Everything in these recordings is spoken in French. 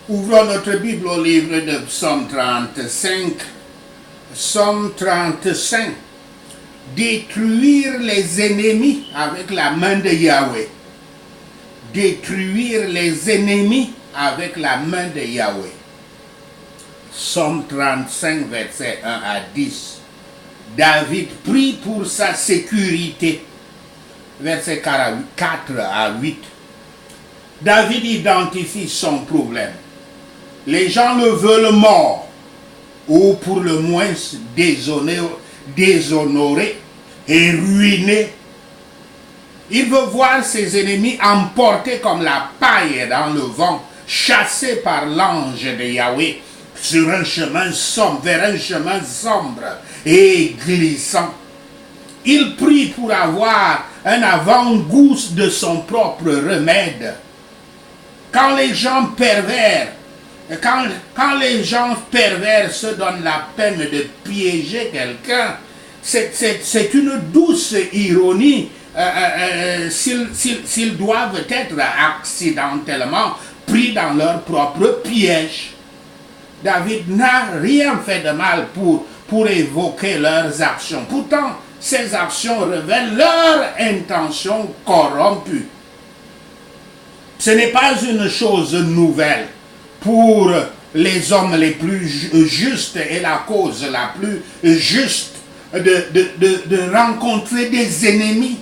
Ouvrons notre Bible au livre de Psaume 35. Psaume 35. Détruire les ennemis avec la main de Yahweh. Détruire les ennemis avec la main de Yahweh. Psaume 35, versets 1 à 10. David prie pour sa sécurité. Versets 4 à 8. David identifie son problème. Les gens le veulent mort, ou pour le moins déshonoré et ruiné. Il veut voir ses ennemis emportés comme la paille dans le vent, chassés par l'ange de Yahweh sur un chemin sombre, vers un chemin sombre et glissant. Il prie pour avoir un avant-goût de son propre remède. Quand les gens pervers se donnent la peine de piéger quelqu'un, c'est une douce ironie s'ils doivent être accidentellement pris dans leur propre piège. David n'a rien fait de mal pour évoquer leurs actions. Pourtant, ces actions révèlent leur intention corrompue. Ce n'est pas une chose nouvelle pour les hommes les plus justes et la cause la plus juste de rencontrer des ennemis.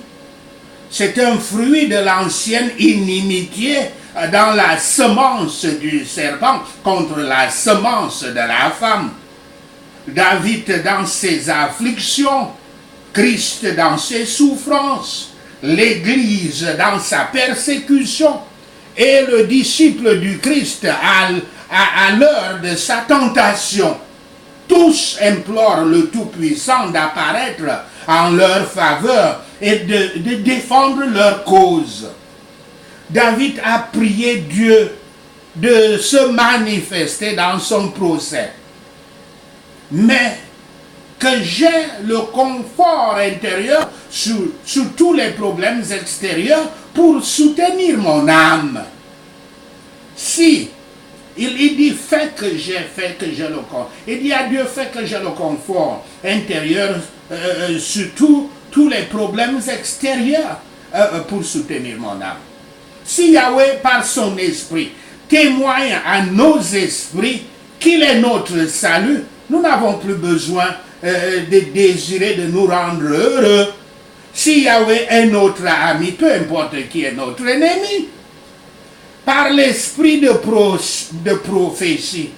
C'est un fruit de l'ancienne inimitié dans la semence du serpent contre la semence de la femme. David dans ses afflictions, Christ dans ses souffrances, l'Église dans sa persécution, et le disciple du Christ à l'heure de sa tentation. Tous implorent le Tout-Puissant d'apparaître en leur faveur et de défendre leur cause. David a prié Dieu de se manifester dans son procès. Mais que j'ai le confort intérieur sur tous les problèmes extérieurs pour soutenir mon âme. Si il dit fait que j'ai le confort. Il dit à Dieu fait que j'ai le confort intérieur sur tous les problèmes extérieurs pour soutenir mon âme. Si Yahweh par son esprit témoigne à nos esprits qu'il est notre salut, nous n'avons plus besoin de désirer de nous rendre heureux. Si Yahweh est notre ami, peu importe qui est notre ennemi. Par l'esprit de prophétie,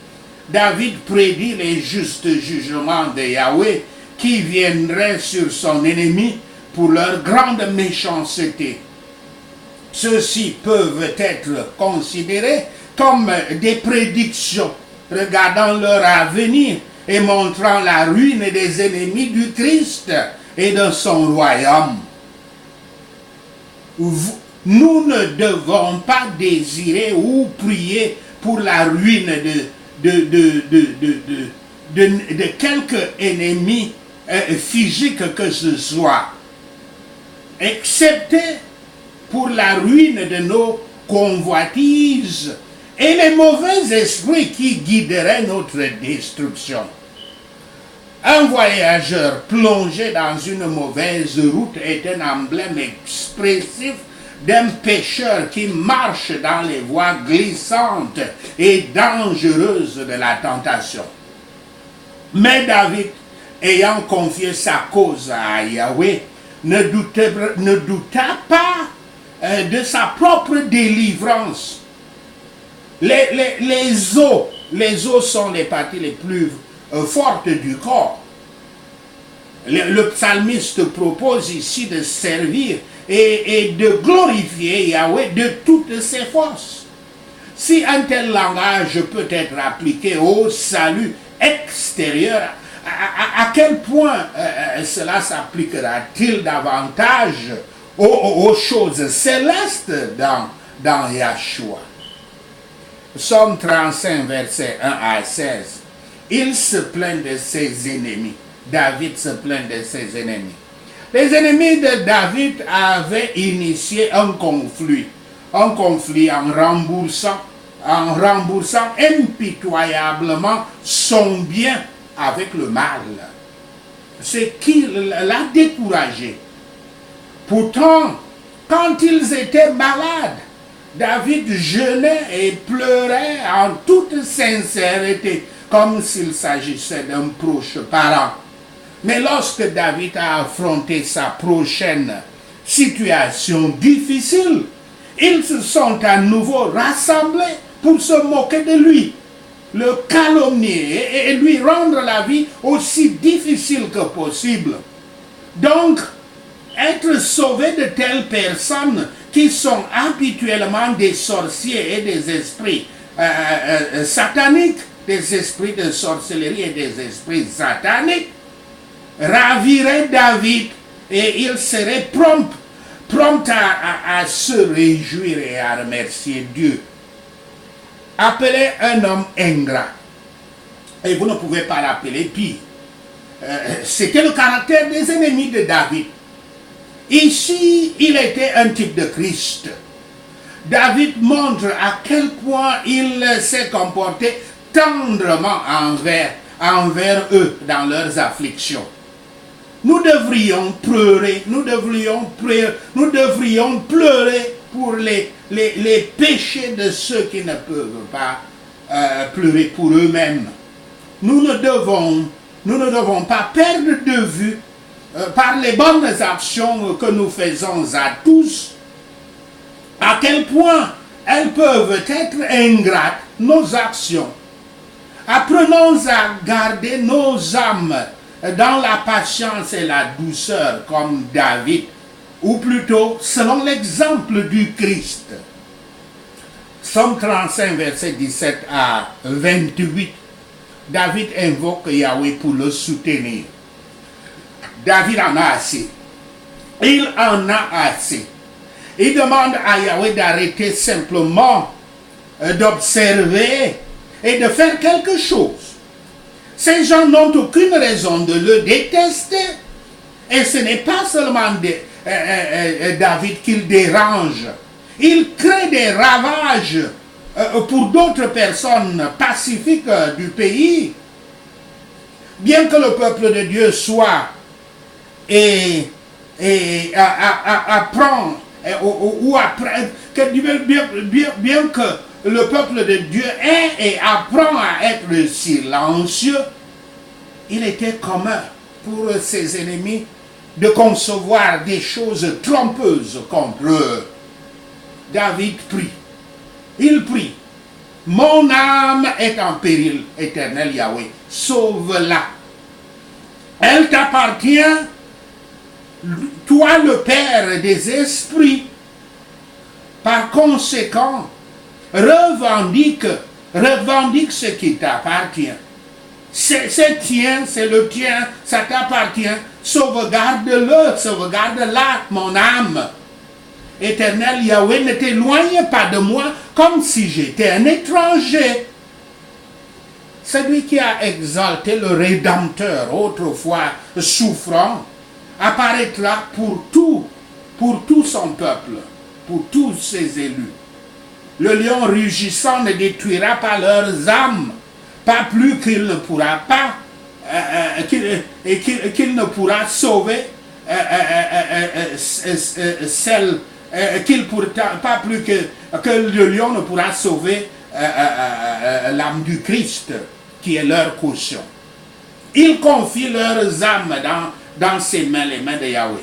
David prédit les justes jugements de Yahweh qui viendraient sur son ennemi pour leur grande méchanceté. Ceux-ci peuvent être considérés comme des prédictions regardant leur avenir et montrant la ruine des ennemis du Christ et de son royaume. Nous ne devons pas désirer ou prier pour la ruine de quelque ennemi physique que ce soit, excepté pour la ruine de nos convoitises et les mauvais esprits qui guideraient notre destruction. Un voyageur plongé dans une mauvaise route est un emblème expressif d'un pécheur qui marche dans les voies glissantes et dangereuses de la tentation. Mais David, ayant confié sa cause à Yahweh, ne douta pas de sa propre délivrance. Les os sont les parties les plus fortes du corps. Le psalmiste propose ici de servir et de glorifier Yahweh de toutes ses forces. Si un tel langage peut être appliqué au salut extérieur, à quel point cela s'appliquera-t-il davantage aux choses célestes dans Yahshua? Psaume 35, versets 1 à 16. Il se plaint de ses ennemis. David se plaint de ses ennemis. Les ennemis de David avaient initié un conflit en remboursant en remboursant impitoyablement son bien avec le mal. Ce qui l'a découragé. Pourtant, quand ils étaient malades, David jeûnait et pleurait en toute sincérité, comme s'il s'agissait d'un proche parent. Mais lorsque David a affronté sa prochaine situation difficile, ils se sont à nouveau rassemblés pour se moquer de lui, le calomnier et lui rendre la vie aussi difficile que possible. Donc, être sauvé de telles personnes qui sont habituellement des sorciers et des esprits sataniques, des esprits de sorcellerie et des esprits sataniques, ravirait David et il serait prompt à se réjouir et à remercier Dieu. Appelez un homme ingrat, et vous ne pouvez pas l'appeler pire. C'était le caractère des ennemis de David. Ici, il était un type de Christ. David montre à quel point il s'est comporté tendrement envers eux dans leurs afflictions. Nous devrions pleurer pour les péchés de ceux qui ne peuvent pas pleurer pour eux-mêmes. Nous ne devons pas perdre de vue par les bonnes actions que nous faisons à tous, à quel point elles peuvent être ingrates, nos actions. Apprenons à garder nos âmes dans la patience et la douceur comme David, ou plutôt selon l'exemple du Christ. Psaume 35, versets 17 à 28, David invoque Yahweh pour le soutenir. David en a assez. Il en a assez. Il demande à Yahweh d'arrêter simplement d'observer et de faire quelque chose. Ces gens n'ont aucune raison de le détester. Et ce n'est pas seulement David qu'il dérange. Il crée des ravages pour d'autres personnes pacifiques du pays. Bien que le peuple de Dieu soit et apprend ou apprend, bien que le peuple de Dieu est et apprend à être silencieux, il était commun pour ses ennemis de concevoir des choses trompeuses contre eux. David prie. Il prie. Mon âme est en péril, éternel Yahweh. Sauve-la. Elle t'appartient, toi le Père des esprits. Par conséquent, revendique ce qui t'appartient. C'est tien, c'est le tien, ça t'appartient. Sauvegarde-la, mon âme. Éternel Yahweh, ne t'éloigne pas de moi comme si j'étais un étranger. Celui qui a exalté le Rédempteur, autrefois souffrant, apparaîtra pour tout son peuple, pour tous ses élus. Le lion rugissant ne détruira pas leurs âmes, pas plus qu'il ne pourra pas, qu'il ne pourra sauver celle pas plus que le lion ne pourra sauver l'âme du Christ, qui est leur caution. Ils confient leurs âmes dans ses mains, les mains de Yahweh.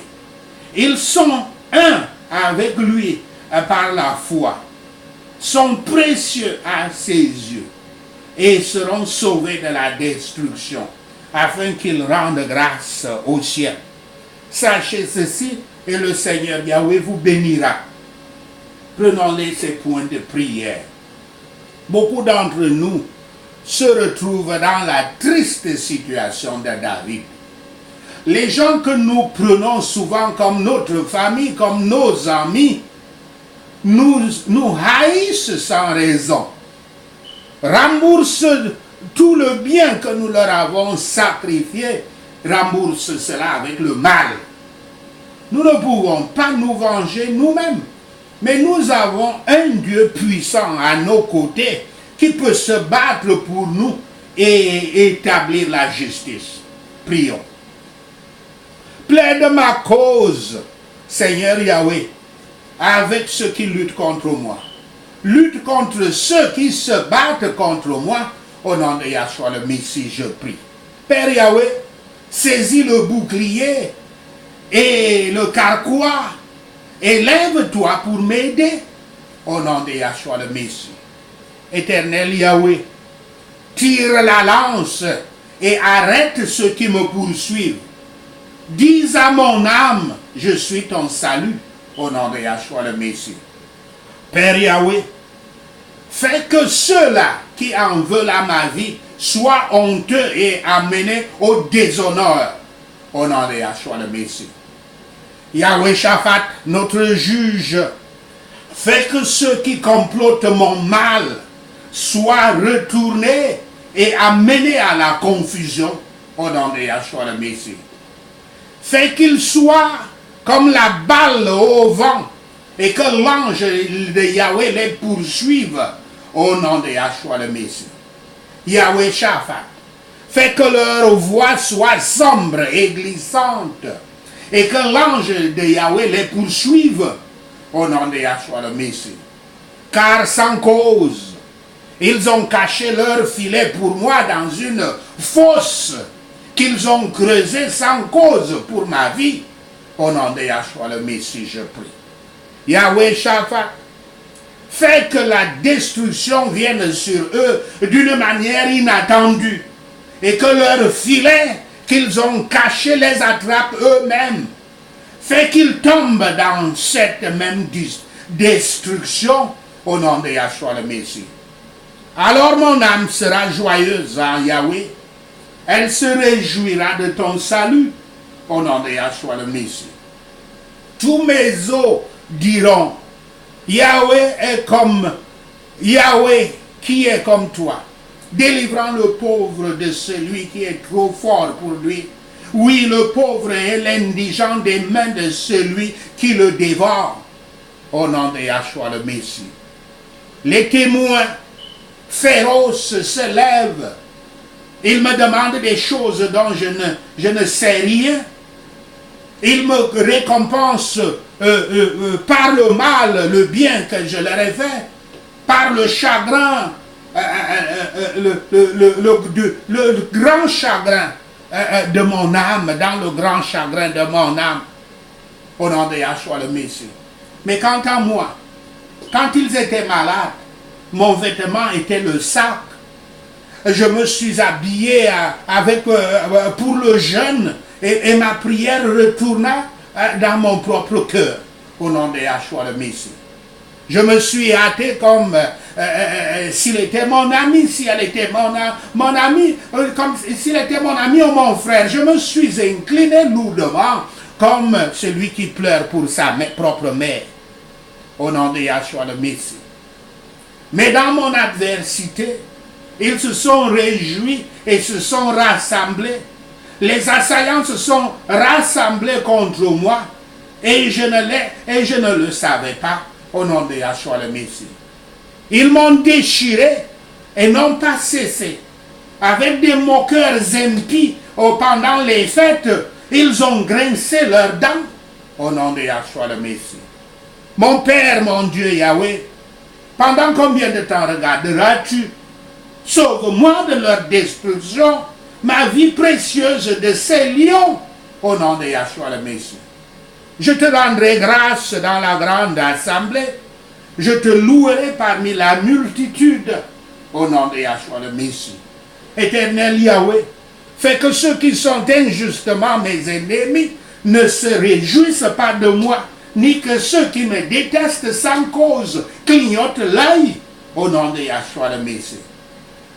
Ils sont un avec lui par la foi, sont précieux à ses yeux et seront sauvés de la destruction, afin qu'ils rendent grâce au ciel. Sachez ceci, et le Seigneur Yahweh vous bénira. Prenons-les ces points de prière. Beaucoup d'entre nous se retrouvent dans la triste situation de David. Les gens que nous prenons souvent comme notre famille, comme nos amis, nous haïssent sans raison. Rembourse tout le bien que nous leur avons sacrifié, rembourse cela avec le mal. Nous ne pouvons pas nous venger nous-mêmes. Mais nous avons un Dieu puissant à nos côtés qui peut se battre pour nous et établir la justice. Prions. Plaide ma cause, Seigneur Yahweh, avec ceux qui luttent contre moi. Lutte contre ceux qui se battent contre moi. Au nom de Yahshua le Messie, je prie. Père Yahweh, saisis le bouclier et le carquois et lève-toi pour m'aider. Au nom de Yahshua le Messie. Éternel Yahweh, tire la lance et arrête ceux qui me poursuivent. Dis à mon âme, je suis ton salut, au nom de Yahshua le Messie. Père Yahweh, fais que ceux-là qui en veulent à ma vie soient honteux et amenés au déshonneur, au nom de Yahshua le Messie. Yahweh Shaphat, notre juge, fais que ceux qui complotent mon mal soient retournés et amenés à la confusion, au nom de Yahshua le Messie. Fais qu'ils soient comme la balle au vent et que l'ange de Yahweh les poursuive au nom de Yahshua le Messie. Yahweh Shaphat, fais que leur voix soit sombre et glissante et que l'ange de Yahweh les poursuive au nom de Yahshua le Messie. Car sans cause, ils ont caché leur filet pour moi dans une fosse qu'ils ont creusée sans cause pour ma vie. Au nom de Yahshua le Messie, je prie. Yahweh Shaphat, fais que la destruction vienne sur eux d'une manière inattendue et que leurs filets qu'ils ont cachés les attrapent eux-mêmes. Fais qu'ils tombent dans cette même destruction au nom de Yahshua le Messie. Alors mon âme sera joyeuse en Yahweh. Elle se réjouira de ton salut au nom de Yahshua le Messie. Tous mes os diront, Yahweh est comme Yahweh qui est comme toi, délivrant le pauvre de celui qui est trop fort pour lui. Oui, le pauvre et l'indigent des mains de celui qui le dévore. Au nom de Yahshua le Messie. Les témoins féroces se lèvent. Ils me demandent des choses dont je ne sais rien. Ils me récompensent par le mal, le bien que je leur ai fait, par le chagrin, le grand chagrin de mon âme, dans le grand chagrin de mon âme, au nom de Yahshua le Messie. Mais quant à moi, quand ils étaient malades, mon vêtement était le sac. Je me suis habillé pour le jeûne et ma prière retourna dans mon propre cœur, au nom de Yahshua le Messie. Je me suis hâté comme s'il était mon ami, si elle était mon ami, comme s'il était mon ami ou mon frère. Je me suis incliné lourdement comme celui qui pleure pour sa propre mère, au nom de Yahshua le Messie. Mais dans mon adversité, ils se sont réjouis et se sont rassemblés. Les assaillants se sont rassemblés contre moi et je ne le savais pas, au nom de Yahshua le Messie. Ils m'ont déchiré et n'ont pas cessé. Avec des moqueurs impies pendant les fêtes, ils ont grincé leurs dents, au nom de Yahshua le Messie. Mon Père, mon Dieu Yahweh, pendant combien de temps regarderas-tu? Sauve-moi de leur destruction, ma vie précieuse de ces lions, au nom de Yahshua le Messie. Je te rendrai grâce dans la grande assemblée, je te louerai parmi la multitude, au nom de Yahshua le Messie. Éternel Yahweh, fais que ceux qui sont injustement mes ennemis ne se réjouissent pas de moi, ni que ceux qui me détestent sans cause clignotent l'œil, au nom de Yahshua le Messie.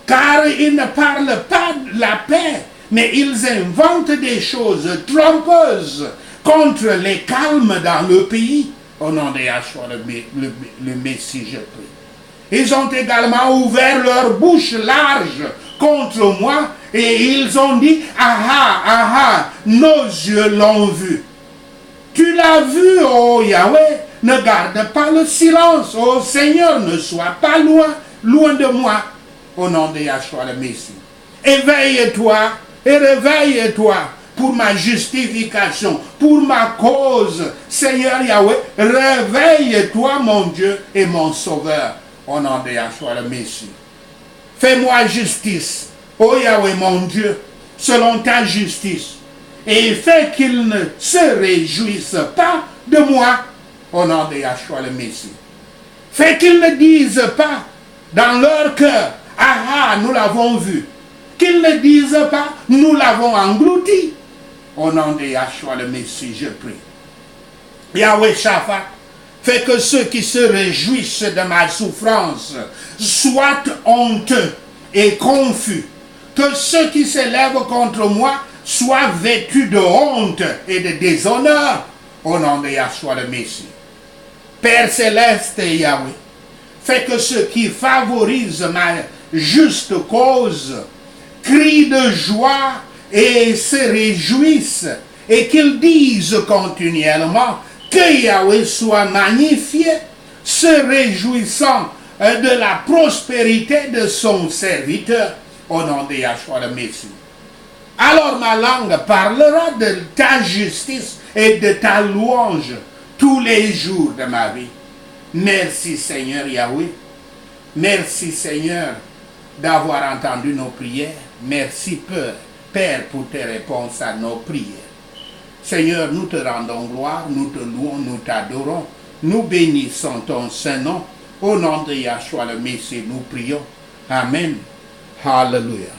Car ils ne parlent pas de la paix, mais ils inventent des choses trompeuses contre les calmes dans le pays, au nom de Yahshua le Messie, je prie. Ils ont également ouvert leur bouche large contre moi et ils ont dit, ah ah, nos yeux l'ont vu. Tu l'as vu, oh Yahweh, ne garde pas le silence. Oh Seigneur, ne sois pas loin de moi. Au nom de Yahshua le Messie. Éveille-toi et réveille-toi pour ma justification, pour ma cause. Seigneur Yahweh, réveille-toi mon Dieu et mon Sauveur. Au nom de Yahshua le Messie. Fais-moi justice, ô Yahweh mon Dieu, selon ta justice. Et fais qu'ils ne se réjouissent pas de moi, au nom de Yahshua le Messie. Fais qu'ils ne disent pas dans leur cœur, ah, nous l'avons vu. Qu'ils ne disent pas, nous l'avons englouti. Au nom de Yahshua le Messie, je prie. Yahweh Shaphat, fais que ceux qui se réjouissent de ma souffrance soient honteux et confus. Que ceux qui s'élèvent contre moi soient vêtus de honte et de déshonneur. Au nom de Yahshua le Messie. Père céleste et Yahweh, fais que ceux qui favorisent ma juste cause crient de joie et se réjouissent et qu'ils disent continuellement que Yahweh soit magnifié, se réjouissant de la prospérité de son serviteur au nom de Yahshua le Messie. Alors ma langue parlera de ta justice et de ta louange tous les jours de ma vie. Merci Seigneur Yahweh. Merci Seigneur d'avoir entendu nos prières. Merci Père pour tes réponses à nos prières. Seigneur, nous te rendons gloire, nous te louons, nous t'adorons. Nous bénissons ton saint nom. Au nom de Yahshua le Messie, nous prions. Amen. Hallelujah.